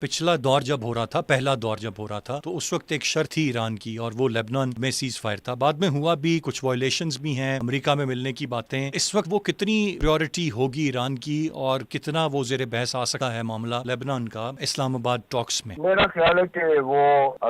پچھلا دور جب ہو رہا تھا، پہلا دور جب ہو رہا تھا، تو اس وقت ایک شرط تھی ایران کی اور وہ لیبنان میں سیز فائر تھا. بعد میں ہوا بھی، کچھ وائلیشنز بھی ہیں، امریکہ میں ملنے کی باتیں. اس وقت وہ کتنی پریورٹی ہوگی ایران کی اور کتنا وہ زیر بحث آ سکتا ہے معاملہ لیبنان کا اسلام آباد ٹاکس میں؟ میرا خیال ہے کہ وہ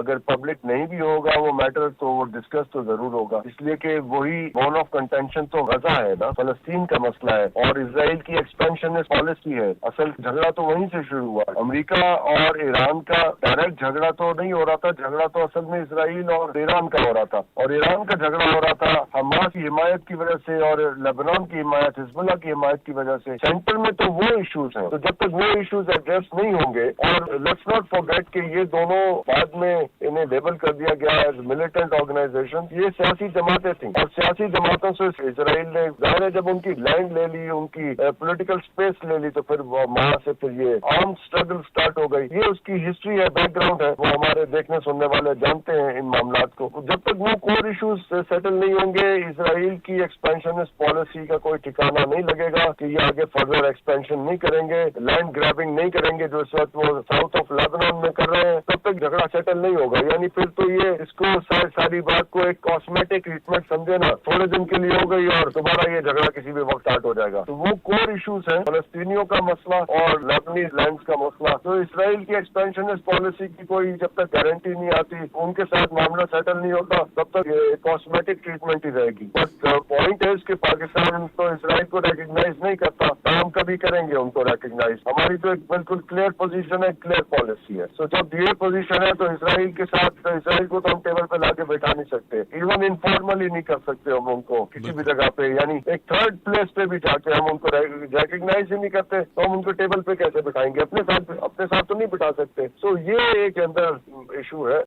اگر پبلک نہیں بھی ہوگا وہ میٹر تو وہ ڈسکس تو ضرور ہوگا، اس لیے کہ وہی بون آف کنٹینشن تو غزہ ہے نا، فلسطین کا مسئلہ ہے اور اسرائیل کی ایکسپینشن پالیسی ہے. اصل جھگڑا تو وہیں سے شروع ہوا. امریکہ اور ایران کا ڈائریکٹ جھگڑا تو نہیں ہو رہا تھا، جھگڑا تو اصل میں اسرائیل اور ایران کا ہو رہا تھا، اور ایران کا جھگڑا ہو رہا تھا حماس کی حمایت کی وجہ سے اور لیبنان کی حمایت، حزب اللہ کی حمایت کی وجہ سے. سینٹر میں تو وہ ایشوز ہیں، تو جب تک وہ ایشوز ایڈریس نہیں ہوں گے، اور لیٹس ناٹ فارگیٹ کہ یہ دونوں بعد میں انہیں لیبل کر دیا گیا ایز ملیٹنٹ آرگنائزیشن، یہ سیاسی جماعتیں تھیں اور سیاسی جماعتوں سے اسرائیل نے ظاہر ہے جب ان کی لینڈ لے لی، ان کی پولیٹیکل اسپیس لے لی، تو پھر وہاں سے پھر یہ آرم اسٹرگل اسٹارٹ ہو گئی. یہ اس کی ہسٹری ہے، بیک گراؤنڈ ہے، وہ ہمارے دیکھنے سننے والے جانتے ہیں ان معاملات کو. جب تک وہ کور ایشوز سیٹل نہیں ہوں گے، اسرائیل کی ایکسپینشنسٹ پالیسی کا کوئی ٹھکانا نہیں لگے گا کہ یہ آگے فردر ایکسپینشن نہیں کریں گے، لینڈ گریبنگ نہیں کریں گے جو اس وقت وہ ساؤتھ آف لیبنان میں کر رہے ہیں. تب تک جھگڑا سیٹل نہیں ہوگا. یعنی پھر تو یہ اس کو ساری بات کو ایک کاسمیٹک ٹریٹمنٹ سمجھے نا، تھوڑے دن کے لیے ہو گئی اور دوبارہ یہ جھگڑا کسی بھی وقت اسٹارٹ ہو جائے گا. تو وہ کور ایشوز ہیں، فلسطینیوں کا مسئلہ اور لیبنیز لینڈز کا مسئلہ. تو اسرائیل کی ایکسپینشنسٹ پالیسی کی کوئی جب تک گارنٹی نہیں آتی، ان کے ساتھ معاملہ سیٹل نہیں ہوتا، تب تک یہ کاسمیٹک ٹریٹمنٹ ہی رہے گی. بٹ پوائنٹ ہے کہ پاکستان تو اسرائیل کو ریکگنائز نہیں کرتا، ہم کبھی کریں گے ان کو ریکگنائز. ہماری تو ایک بالکل کلیئر پوزیشن ہے، کلیئر پالیسی ہے. سو جب یہ پوزیشن ہے تو اسرائیل کے ساتھ، اسرائیل کو تو ہم ٹیبل پہ لا کے بیٹھا نہیں سکتے، ایون انفارملی نہیں کر سکتے ہم ان کو کسی بھی جگہ پہ. یعنی ایک تھرڈ پلیس پہ بھی جا کے ہم ان کو ریکگنائز ہی نہیں کرتے تو ہم ان کو ٹیبل پہ کیسے بٹھائیں گے؟ اپنے ساتھ تو نہیں بٹھا سکتے. سو یہ ایک اندر ایشو ہے.